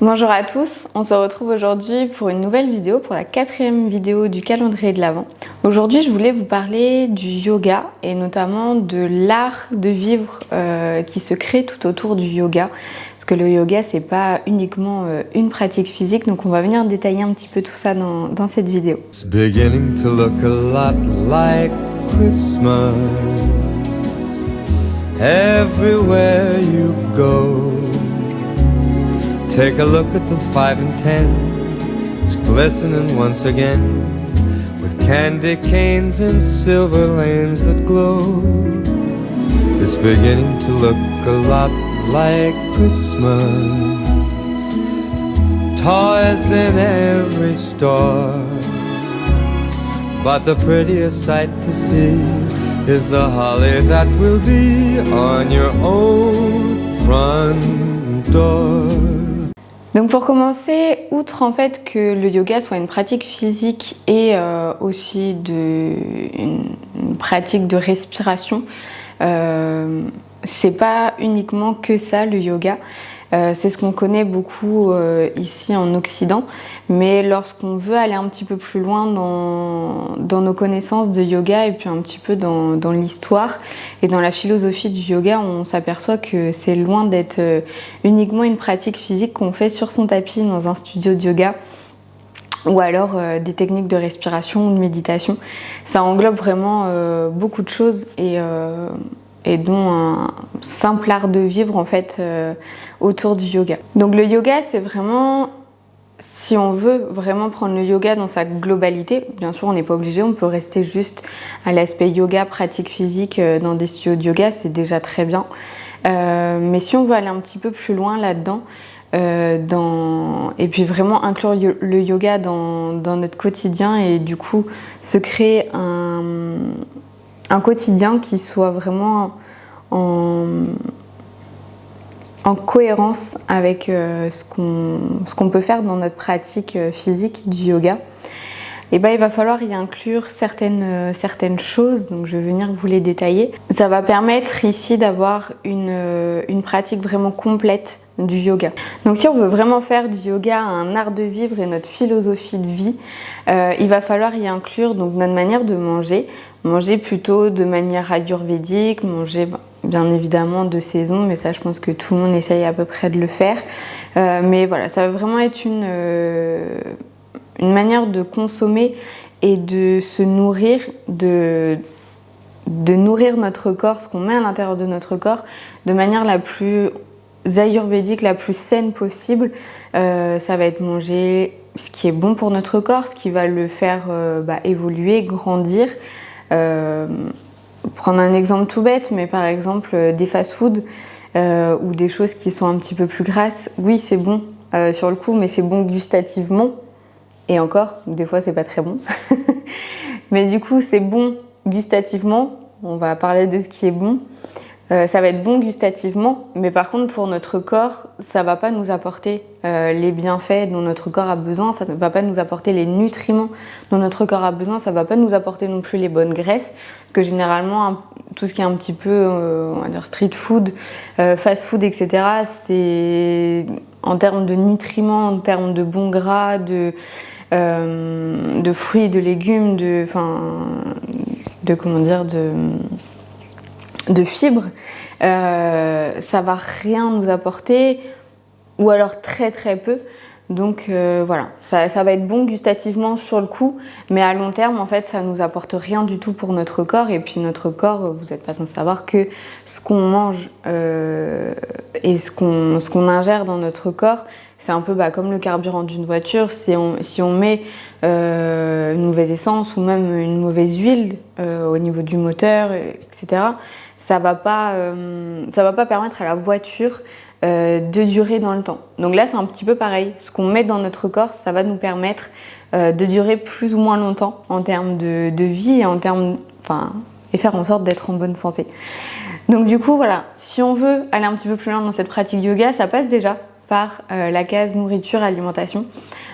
Bonjour à tous, on se retrouve aujourd'hui pour une nouvelle vidéo, pour la 4e vidéo du calendrier de l'Avent. Aujourd'hui je voulais vous parler du yoga et notamment de l'art de vivre qui se crée tout autour du yoga. Parce que le yoga c'est pas uniquement une pratique physique, donc on va venir détailler un petit peu tout ça dans cette vidéo. It's beginning to look a lot like Christmas everywhere you go. Take a look at the 5 and 10. It's glistening once again with candy canes and silver lanes that glow. It's beginning to look a lot like Christmas. Toys in every store, but the prettiest sight to see is the holly that will be on your own front door. Donc pour commencer, outre en fait que le yoga soit une pratique physique et aussi une pratique de respiration, c'est pas uniquement que ça le yoga. C'est ce qu'on connaît beaucoup ici en Occident, mais lorsqu'on veut aller un petit peu plus loin dans nos connaissances de yoga et puis un petit peu dans l'histoire et dans la philosophie du yoga, on s'aperçoit que c'est loin d'être uniquement une pratique physique qu'on fait sur son tapis dans un studio de yoga ou alors des techniques de respiration ou de méditation. Ça englobe vraiment beaucoup de choses et dont un simple art de vivre en fait autour du yoga. Donc le yoga c'est vraiment, si on veut vraiment prendre le yoga dans sa globalité, bien sûr on n'est pas obligé, on peut rester juste à l'aspect yoga, pratique physique dans des studios de yoga, c'est déjà très bien. Mais si on veut aller un petit peu plus loin là-dedans, et puis vraiment inclure le yoga dans notre quotidien et du coup se créer un quotidien qui soit vraiment en cohérence avec ce qu'on peut faire dans notre pratique physique du yoga, et ben, il va falloir y inclure certaines choses, donc je vais venir vous les détailler. Ça va permettre ici d'avoir une pratique vraiment complète du yoga. Donc si on veut vraiment faire du yoga un art de vivre et notre philosophie de vie, il va falloir y inclure donc notre manière de manger plutôt de manière ayurvédique, manger bien évidemment de saison, mais ça je pense que tout le monde essaye à peu près de le faire. Mais voilà, ça va vraiment être une manière de consommer et de se nourrir, de nourrir notre corps, ce qu'on met à l'intérieur de notre corps, de manière la plus ayurvédique, la plus saine possible. Ça va être manger ce qui est bon pour notre corps, ce qui va le faire évoluer, grandir. Prendre un exemple tout bête, mais par exemple des fast-food ou des choses qui sont un petit peu plus grasses. Oui, c'est bon sur le coup, mais c'est bon gustativement. Et encore, des fois, c'est pas très bon. Mais du coup, c'est bon gustativement. On va parler de ce qui est bon. Ça va être bon gustativement, mais par contre, pour notre corps, ça va pas nous apporter les bienfaits dont notre corps a besoin. Ça ne va pas nous apporter les nutriments dont notre corps a besoin. Ça va pas nous apporter non plus les bonnes graisses. Parce que généralement, tout ce qui est un petit peu, on va dire street food, fast food, etc., c'est en termes de nutriments, en termes de bons gras, de fruits, de légumes, de fibres, ça va rien nous apporter, ou alors très très peu. Donc voilà, ça va être bon gustativement sur le coup, mais à long terme en fait ça nous apporte rien du tout pour notre corps. Et puis notre corps, vous n'êtes pas sans savoir que ce qu'on mange et ce qu'on ingère dans notre corps, c'est un peu comme le carburant d'une voiture. Si on met une mauvaise essence ou même une mauvaise huile au niveau du moteur, etc., ça va pas permettre à la voiture de durer dans le temps. Donc là c'est un petit peu pareil, ce qu'on met dans notre corps, ça va nous permettre de durer plus ou moins longtemps en termes de vie et faire en sorte d'être en bonne santé. Donc du coup voilà, si on veut aller un petit peu plus loin dans cette pratique yoga, ça passe déjà par la case nourriture, alimentation.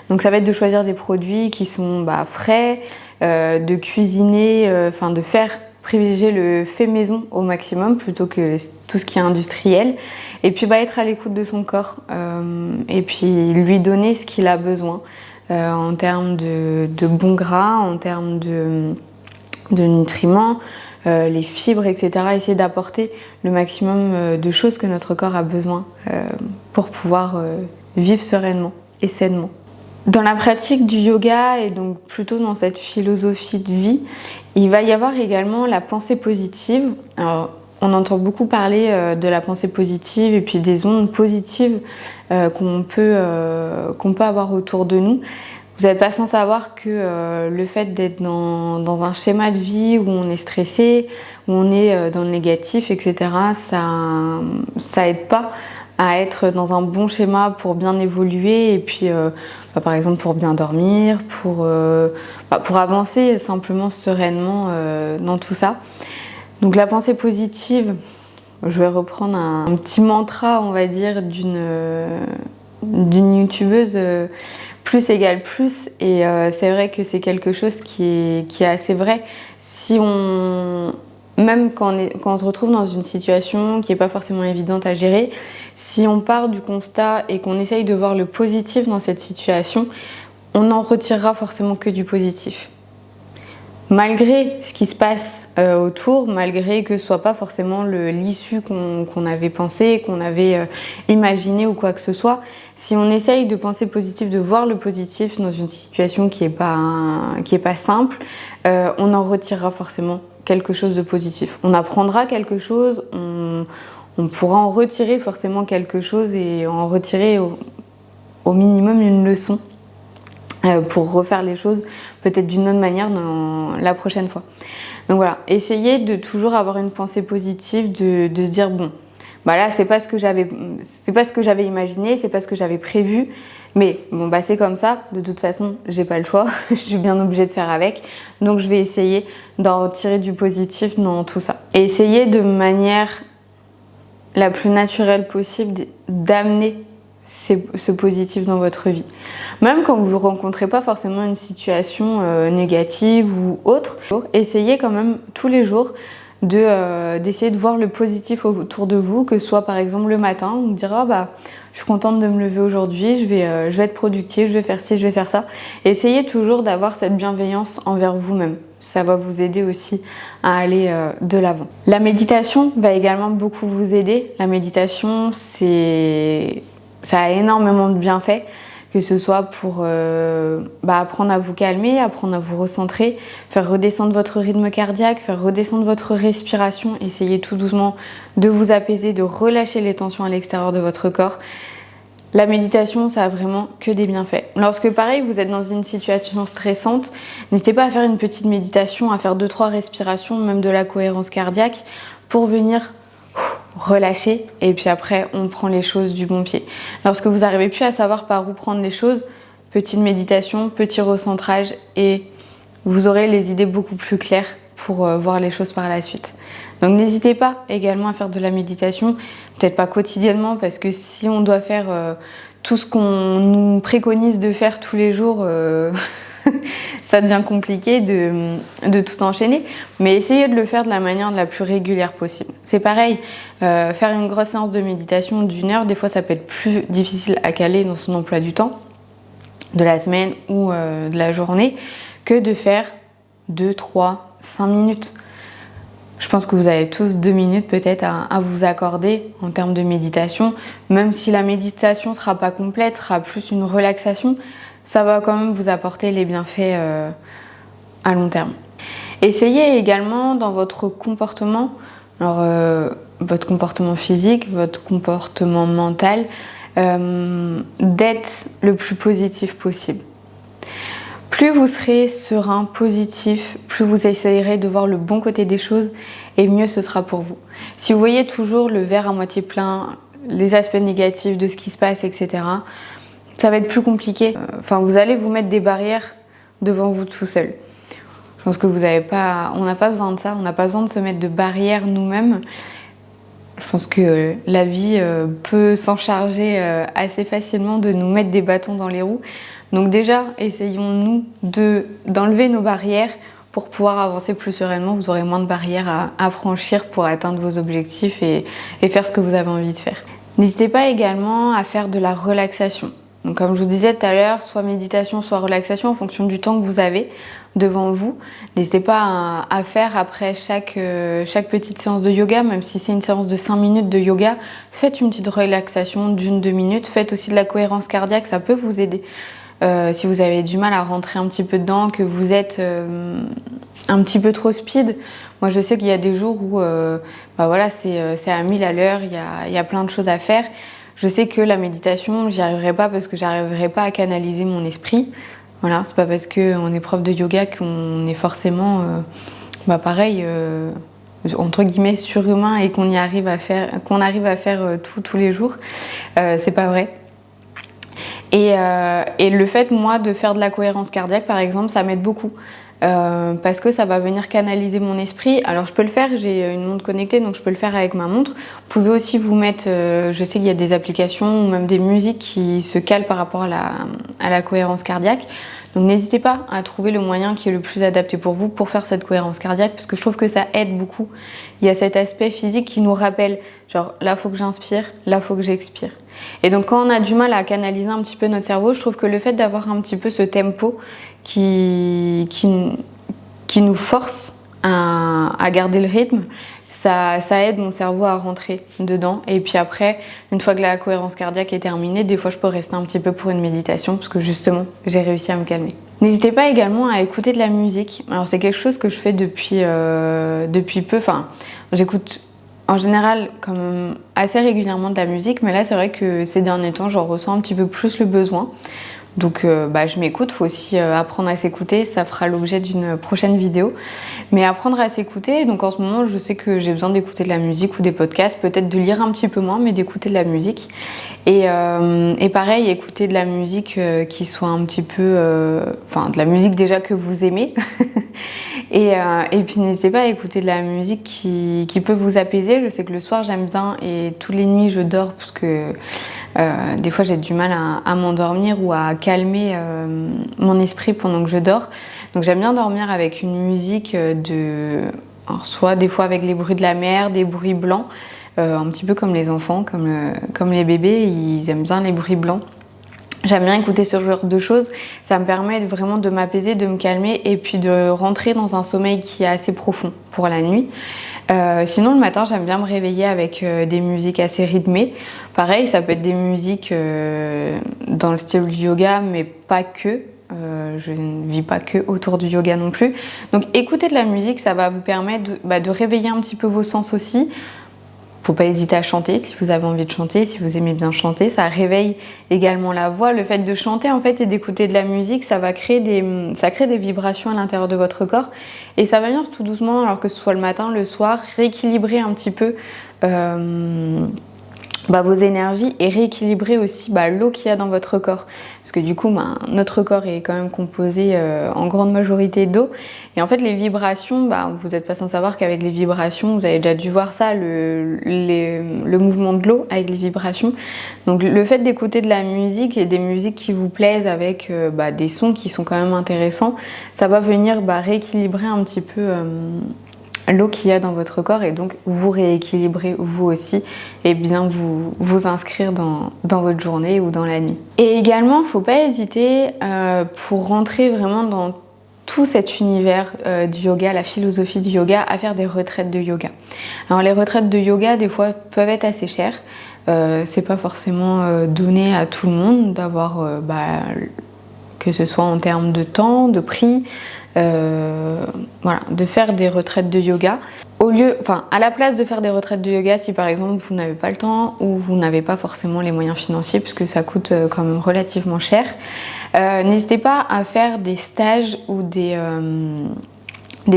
Donc ça va être de choisir des produits qui sont frais, de cuisiner, de faire privilégier le fait maison au maximum plutôt que tout ce qui est industriel. Et puis être à l'écoute de son corps et puis lui donner ce qu'il a besoin en termes de bons gras, en termes de nutriments, les fibres, etc. Essayer d'apporter le maximum de choses que notre corps a besoin pour pouvoir vivre sereinement et sainement. Dans la pratique du yoga et donc plutôt dans cette philosophie de vie, il va y avoir également la pensée positive. Alors, on entend beaucoup parler de la pensée positive et puis des ondes positives qu'on peut avoir autour de nous. Vous n'êtes pas sans savoir que le fait d'être dans un schéma de vie où on est stressé, où on est dans le négatif, etc., ça aide pas à être dans un bon schéma pour bien évoluer et puis par exemple pour bien dormir, pour avancer simplement sereinement dans tout ça. Donc la pensée positive, je vais reprendre un petit mantra, on va dire, d'une youtubeuse, plus égale plus, et c'est vrai que c'est quelque chose qui est assez vrai. Même quand on se retrouve dans une situation qui n'est pas forcément évidente à gérer, si on part du constat et qu'on essaye de voir le positif dans cette situation, on n'en retirera forcément que du positif. Malgré ce qui se passe autour, malgré que ce ne soit pas forcément l'issue qu'on avait pensé, qu'on avait imaginé ou quoi que ce soit, si on essaye de penser positif, de voir le positif dans une situation qui n'est pas simple, on en retirera forcément quelque chose de positif. On apprendra quelque chose, on pourra en retirer forcément quelque chose et en retirer au minimum une leçon pour refaire les choses peut-être d'une autre manière la prochaine fois. Donc voilà, essayez de toujours avoir une pensée positive, de se dire bon, là c'est pas ce que j'avais imaginé, c'est pas ce que j'avais prévu, mais bon c'est comme ça, de toute façon j'ai pas le choix, je suis bien obligée de faire avec, donc je vais essayer d'en tirer du positif dans tout ça. Et essayez de manière la plus naturelle possible d'amener ce positif dans votre vie. Même quand vous ne rencontrez pas forcément une situation négative ou autre, essayez quand même tous les jours d'essayer de voir le positif autour de vous, que ce soit par exemple le matin, vous dire je suis contente de me lever aujourd'hui, je vais être productive, je vais faire ci, je vais faire ça. Essayez toujours d'avoir cette bienveillance envers vous-même. Ça va vous aider aussi à aller de l'avant. La méditation va également beaucoup vous aider. La méditation, ça a énormément de bienfaits, que ce soit pour apprendre à vous calmer, apprendre à vous recentrer, faire redescendre votre rythme cardiaque, faire redescendre votre respiration, essayer tout doucement de vous apaiser, de relâcher les tensions à l'extérieur de votre corps. La méditation, ça a vraiment que des bienfaits. Lorsque pareil, vous êtes dans une situation stressante, n'hésitez pas à faire une petite méditation, à faire 2-3 respirations, même de la cohérence cardiaque, pour venir relâcher et puis après on prend les choses du bon pied. Lorsque vous n'arrivez plus à savoir par où prendre les choses, petite méditation, petit recentrage et vous aurez les idées beaucoup plus claires pour voir les choses par la suite. Donc n'hésitez pas également à faire de la méditation, peut-être pas quotidiennement parce que si on doit faire tout ce qu'on nous préconise de faire tous les jours, ça devient compliqué de tout enchaîner, mais essayez de le faire de la manière la plus régulière possible. C'est pareil, faire une grosse séance de méditation d'1 heure, des fois ça peut être plus difficile à caler dans son emploi du temps, de la semaine ou de la journée, que de faire 2, 3, 5 minutes. Je pense que vous avez tous 2 minutes peut-être à vous accorder en termes de méditation, même si la méditation ne sera pas complète, sera plus une relaxation, ça va quand même vous apporter les bienfaits à long terme. Essayez également dans votre comportement, votre comportement physique, votre comportement mental, d'être le plus positif possible. Plus vous serez serein, positif, plus vous essayerez de voir le bon côté des choses et mieux ce sera pour vous. Si vous voyez toujours le verre à moitié plein, les aspects négatifs de ce qui se passe, etc., ça va être plus compliqué. Vous allez vous mettre des barrières devant vous tout seul. Je pense que on n'a pas besoin de ça, on n'a pas besoin de se mettre de barrières nous-mêmes. Je pense que la vie peut s'en charger assez facilement de nous mettre des bâtons dans les roues. Donc déjà, essayons-nous d'enlever nos barrières pour pouvoir avancer plus sereinement. Vous aurez moins de barrières à franchir pour atteindre vos objectifs et faire ce que vous avez envie de faire. N'hésitez pas également à faire de la relaxation. Donc comme je vous disais tout à l'heure, soit méditation, soit relaxation en fonction du temps que vous avez devant vous. N'hésitez pas à faire après chaque petite séance de yoga, même si c'est une séance de 5 minutes de yoga, faites une petite relaxation d'1-2 minutes. Faites aussi de la cohérence cardiaque, ça peut vous aider. Si vous avez du mal à rentrer un petit peu dedans, que vous êtes un petit peu trop speed. Moi je sais qu'il y a des jours où voilà, c'est à 1000 à l'heure, il y a plein de choses à faire. Je sais que la méditation, j'y arriverai pas parce que j'arriverai pas à canaliser mon esprit. Voilà, c'est pas parce qu'on est prof de yoga qu'on est forcément pareil, entre guillemets surhumain et qu'on arrive à faire tous les jours. C'est pas vrai. Et le fait, moi, de faire de la cohérence cardiaque, par exemple, ça m'aide beaucoup. Parce que ça va venir canaliser mon esprit. Alors je peux le faire, j'ai une montre connectée, donc je peux le faire avec ma montre. Vous pouvez aussi vous mettre, je sais qu'il y a des applications ou même des musiques qui se calent par rapport à la cohérence cardiaque. Donc n'hésitez pas à trouver le moyen qui est le plus adapté pour vous pour faire cette cohérence cardiaque, parce que je trouve que ça aide beaucoup. Il y a cet aspect physique qui nous rappelle, genre là faut que j'inspire, là faut que j'expire. Et donc quand on a du mal à canaliser un petit peu notre cerveau, je trouve que le fait d'avoir un petit peu ce tempo qui nous force à garder le rythme, ça aide mon cerveau à rentrer dedans. Et puis après, une fois que la cohérence cardiaque est terminée, des fois je peux rester un petit peu pour une méditation parce que justement j'ai réussi à me calmer. N'hésitez pas également à écouter de la musique. Alors c'est quelque chose que je fais depuis peu. Enfin, j'écoute en général quand même assez régulièrement de la musique, mais là c'est vrai que ces derniers temps j'en ressens un petit peu plus le besoin. Donc je m'écoute, faut aussi apprendre à s'écouter, ça fera l'objet d'une prochaine vidéo. Mais apprendre à s'écouter, donc en ce moment je sais que j'ai besoin d'écouter de la musique ou des podcasts, peut-être de lire un petit peu moins, mais d'écouter de la musique. Et pareil, écouter de la musique qui soit un petit peu... de la musique déjà que vous aimez. et puis n'hésitez pas à écouter de la musique qui peut vous apaiser. Je sais que le soir j'aime bien et toutes les nuits je dors parce que... des fois j'ai du mal à m'endormir ou à calmer mon esprit pendant que je dors. Donc j'aime bien dormir avec une musique alors soit des fois avec les bruits de la mer, des bruits blancs, un petit peu comme les enfants, comme les bébés, ils aiment bien les bruits blancs. J'aime bien écouter ce genre de choses, ça me permet vraiment de m'apaiser, de me calmer et puis de rentrer dans un sommeil qui est assez profond pour la nuit. Sinon le matin j'aime bien me réveiller avec des musiques assez rythmées. Pareil, ça peut être des musiques dans le style du yoga, mais pas que. Je ne vis pas que autour du yoga non plus. Donc écouter de la musique, ça va vous permettre de réveiller un petit peu vos sens aussi. Faut pas hésiter à chanter si vous avez envie de chanter, si vous aimez bien chanter. Ça réveille également la voix. Le fait de chanter en fait et d'écouter de la musique, ça crée des vibrations à l'intérieur de votre corps. Et ça va venir tout doucement, alors que ce soit le matin, le soir, rééquilibrer un petit peu vos énergies et rééquilibrer aussi l'eau qu'il y a dans votre corps. Parce que du coup, notre corps est quand même composé en grande majorité d'eau. Et en fait, les vibrations, vous n'êtes pas sans savoir qu'avec les vibrations, vous avez déjà dû voir ça, le mouvement de l'eau avec les vibrations. Donc le fait d'écouter de la musique et des musiques qui vous plaisent avec des sons qui sont quand même intéressants, ça va venir rééquilibrer un petit peu... l'eau qu'il y a dans votre corps et donc vous rééquilibrer vous aussi et bien vous inscrire dans votre journée ou dans la nuit. Et également, il ne faut pas hésiter pour rentrer vraiment dans tout cet univers du yoga, la philosophie du yoga, à faire des retraites de yoga. Alors les retraites de yoga des fois peuvent être assez chères, c'est pas forcément donné à tout le monde d'avoir que ce soit en termes de temps, de prix, de faire des retraites de yoga. À la place de faire des retraites de yoga, si par exemple vous n'avez pas le temps ou vous n'avez pas forcément les moyens financiers, puisque ça coûte quand même relativement cher, n'hésitez pas à faire des stages ou des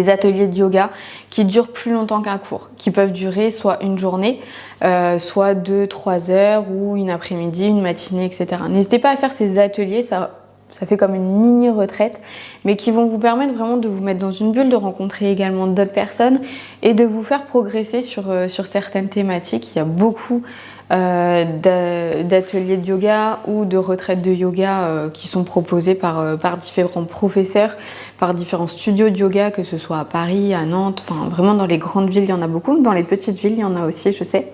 ateliers de yoga qui durent plus longtemps qu'un cours, qui peuvent durer soit une journée, soit 2-3 heures ou une après-midi, une matinée, etc. N'hésitez pas à faire ces ateliers, ça fait comme une mini retraite, mais qui vont vous permettre vraiment de vous mettre dans une bulle, de rencontrer également d'autres personnes et de vous faire progresser sur certaines thématiques. Il y a beaucoup d'ateliers de yoga ou de retraites de yoga qui sont proposées par différents professeurs, par différents studios de yoga, que ce soit à Paris, à Nantes, enfin vraiment dans les grandes villes il y en a beaucoup, dans les petites villes il y en a aussi, je sais.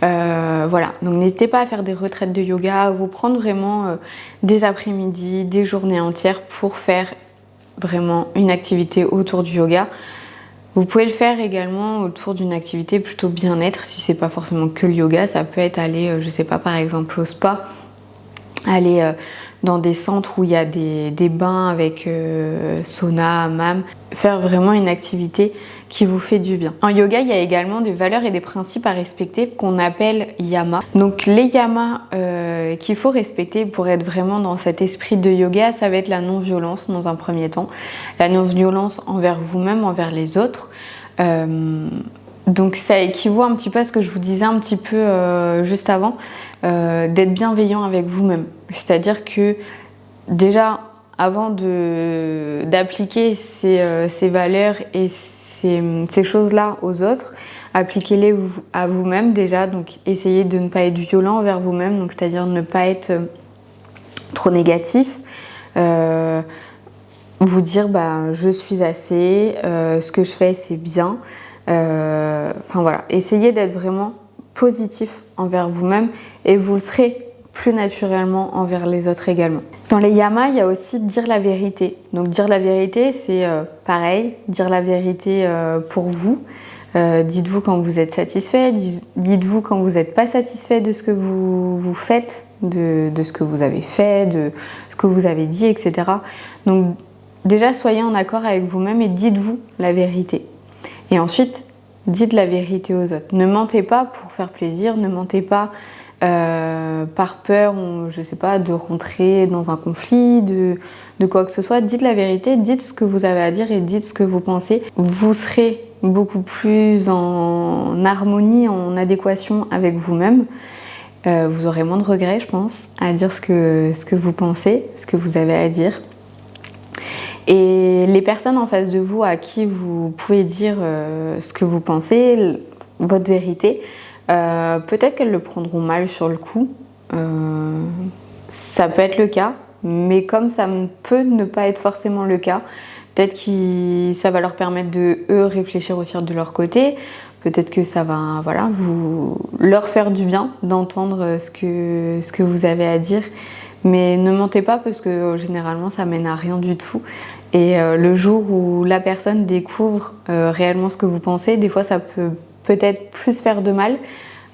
Voilà, donc n'hésitez pas à faire des retraites de yoga, à vous prendre vraiment des après-midi, des journées entières pour faire vraiment une activité autour du yoga. Vous pouvez le faire également autour d'une activité plutôt bien-être, si c'est pas forcément que le yoga, ça peut être aller, je sais pas, par exemple au spa, aller dans des centres où il y a des bains avec sauna, hammam, faire vraiment une activité qui vous fait du bien. En yoga, il y a également des valeurs et des principes à respecter qu'on appelle yamas. Donc les yamas qu'il faut respecter pour être vraiment dans cet esprit de yoga, ça va être la non-violence dans un premier temps. La non-violence envers vous-même, envers les autres. Donc ça équivaut un petit peu à ce que je vous disais un petit peu juste avant, d'être bienveillant avec vous-même. C'est-à-dire que déjà, avant d'appliquer ces valeurs et ces choses-là aux autres, appliquez-les à vous-même déjà, donc essayez de ne pas être violent envers vous-même, donc c'est-à-dire ne pas être trop négatif, vous dire je suis assez, ce que je fais c'est bien, enfin voilà, essayez d'être vraiment positif envers vous-même et vous le serez plus naturellement envers les autres également. Dans les yamas, il y a aussi dire la vérité. Donc dire la vérité, c'est pareil, dire la vérité pour vous. Dites-vous quand vous êtes satisfait, dites-vous quand vous n'êtes pas satisfait de ce que vous faites, de ce que vous avez fait, de ce que vous avez dit, etc. Donc déjà, soyez en accord avec vous-même et dites-vous la vérité. Et ensuite, dites la vérité aux autres. Ne mentez pas pour faire plaisir, ne mentez pas par peur, je sais pas, de rentrer dans un conflit, de quoi que ce soit. Dites la vérité, dites ce que vous avez à dire et dites ce que vous pensez. Vous serez beaucoup plus en harmonie, en adéquation avec vous-même. Vous aurez moins de regrets, je pense, à dire ce que vous pensez, ce que vous avez à dire. Et les personnes en face de vous à qui vous pouvez dire ce que vous pensez, votre vérité, peut-être qu'elles le prendront mal sur le coup, ça peut être le cas, mais comme ça peut ne pas être forcément le cas, peut-être que ça va leur permettre de eux réfléchir aussi de leur côté, peut-être que ça va leur faire du bien d'entendre ce que vous avez à dire, mais ne mentez pas parce que généralement ça mène à rien du tout. Et le jour où la personne découvre réellement ce que vous pensez, des fois ça peut peut-être plus faire de mal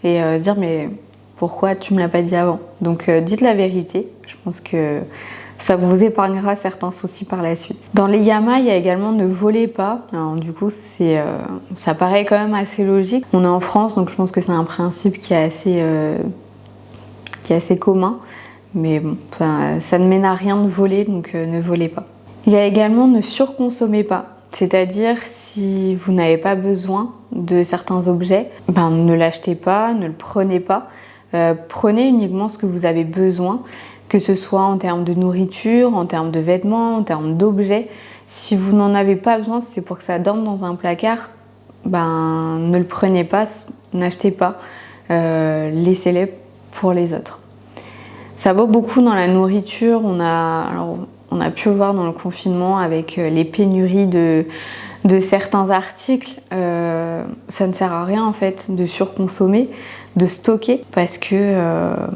et se dire mais pourquoi tu me l'as pas dit avant? Donc dites la vérité, je pense que ça vous épargnera certains soucis par la suite. Dans les yamas, il y a également ne volez pas. Alors du coup, ça paraît quand même assez logique. On est en France, donc je pense que c'est un principe qui est assez commun. Mais bon, ça ne mène à rien de voler, donc ne volez pas. Il y a également ne surconsommez pas. C'est-à-dire, si vous n'avez pas besoin de certains objets, ne l'achetez pas, ne le prenez pas. Prenez uniquement ce que vous avez besoin, que ce soit en termes de nourriture, en termes de vêtements, en termes d'objets. Si vous n'en avez pas besoin, si c'est pour que ça dorme dans un placard, ne le prenez pas, n'achetez pas, laissez-les pour les autres. Ça vaut beaucoup dans la nourriture, on a pu le voir dans le confinement avec les pénuries de certains articles. Ça ne sert à rien en fait de surconsommer, de stocker, parce que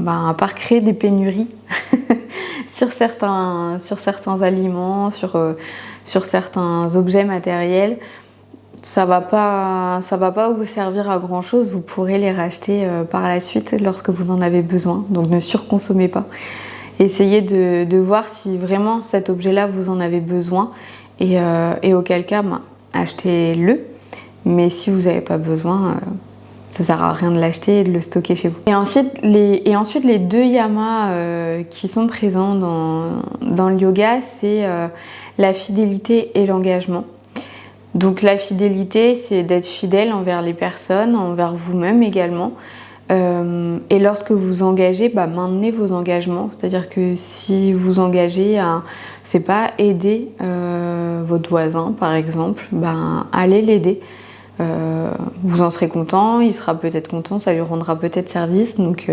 à part créer des pénuries sur certains aliments, sur certains objets matériels, ça va pas vous servir à grand chose. Vous pourrez les racheter par la suite lorsque vous en avez besoin, donc ne surconsommez pas. Essayez de voir si vraiment cet objet-là vous en avez besoin et auquel cas achetez-le, mais si vous n'avez pas besoin, ça sert à rien de l'acheter et de le stocker chez vous. Et ensuite les deux yamas qui sont présents dans le yoga, c'est la fidélité et l'engagement. Donc la fidélité, c'est d'être fidèle envers les personnes, envers vous-même également. Et lorsque vous engagez, maintenez vos engagements. C'est-à-dire que si vous engagez à, aider votre voisin par exemple, allez l'aider. vous en serez content, il sera peut-être content, ça lui rendra peut-être service, donc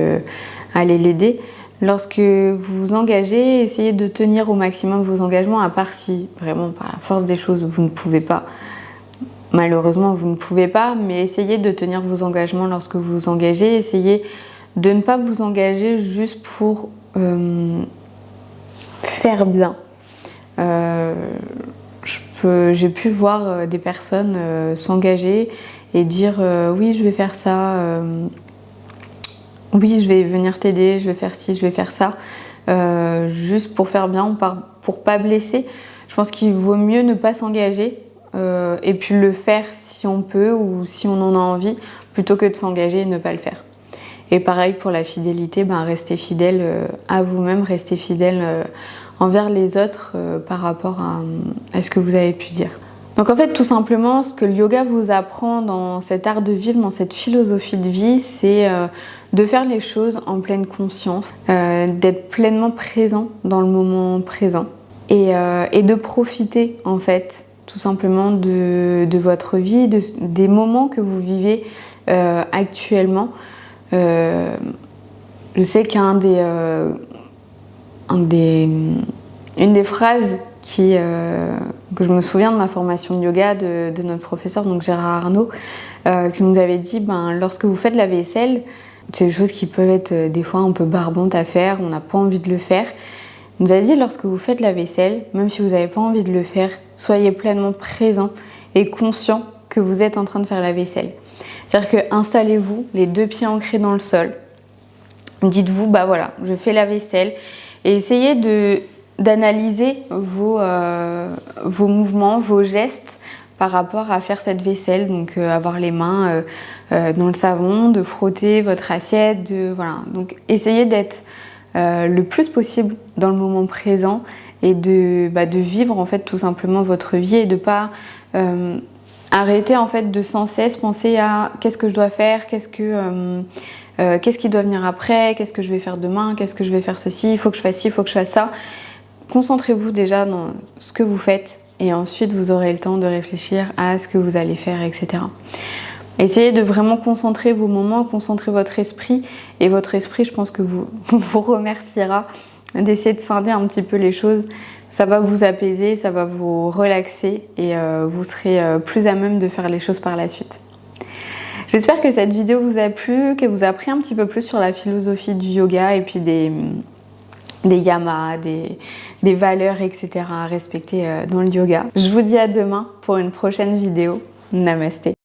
allez l'aider. Lorsque vous vous engagez, essayez de tenir au maximum vos engagements, à part si vraiment par la force des choses vous ne pouvez pas. Malheureusement vous ne pouvez pas, mais essayez de tenir vos engagements lorsque vous vous engagez. Essayez de ne pas vous engager juste pour faire bien. J'ai pu voir des personnes s'engager et dire oui je vais faire ça, oui je vais venir t'aider, je vais faire ci, je vais faire ça, juste pour faire bien, pour pas blesser. Je pense qu'il vaut mieux ne pas s'engager et puis le faire si on peut ou si on en a envie, plutôt que de s'engager et ne pas le faire. Et pareil pour la fidélité, restez fidèle à vous-même, restez fidèle envers les autres par rapport à ce que vous avez pu dire. Donc en fait, tout simplement, ce que le yoga vous apprend dans cet art de vivre, dans cette philosophie de vie, c'est de faire les choses en pleine conscience, d'être pleinement présent dans le moment présent et de profiter en fait tout simplement de votre vie, des moments que vous vivez actuellement. Je sais qu'une des phrases que je me souviens de ma formation de yoga de notre professeur, donc Gérard Arnault, qui nous avait dit lorsque vous faites la vaisselle, c'est des choses qui peuvent être des fois un peu barbantes à faire, on n'a pas envie de le faire. Il nous a dit lorsque vous faites la vaisselle, même si vous n'avez pas envie de le faire, soyez pleinement présent et conscient que vous êtes en train de faire la vaisselle. C'est-à-dire que installez-vous les deux pieds ancrés dans le sol. Dites-vous, voilà, je fais la vaisselle et essayez d'analyser vos mouvements, vos gestes par rapport à faire cette vaisselle. Donc avoir les mains dans le savon, de frotter votre assiette, voilà. Donc essayez d'être le plus possible dans le moment présent et de vivre en fait tout simplement votre vie et de pas arrêter en fait de sans cesse penser à qu'est-ce que je dois faire, qu'est-ce qui doit venir après, qu'est-ce que je vais faire demain, qu'est-ce que je vais faire ceci, il faut que je fasse ci, il faut que je fasse ça. Concentrez-vous déjà dans ce que vous faites et ensuite vous aurez le temps de réfléchir à ce que vous allez faire, etc. Essayez de vraiment concentrer vos moments, concentrer votre esprit et votre esprit, je pense que vous remerciera d'essayer de scinder un petit peu les choses. Ça va vous apaiser, ça va vous relaxer et vous serez plus à même de faire les choses par la suite. J'espère que cette vidéo vous a plu, qu'elle vous a appris un petit peu plus sur la philosophie du yoga et puis des yamas, des valeurs, etc. à respecter dans le yoga. Je vous dis à demain pour une prochaine vidéo. Namasté.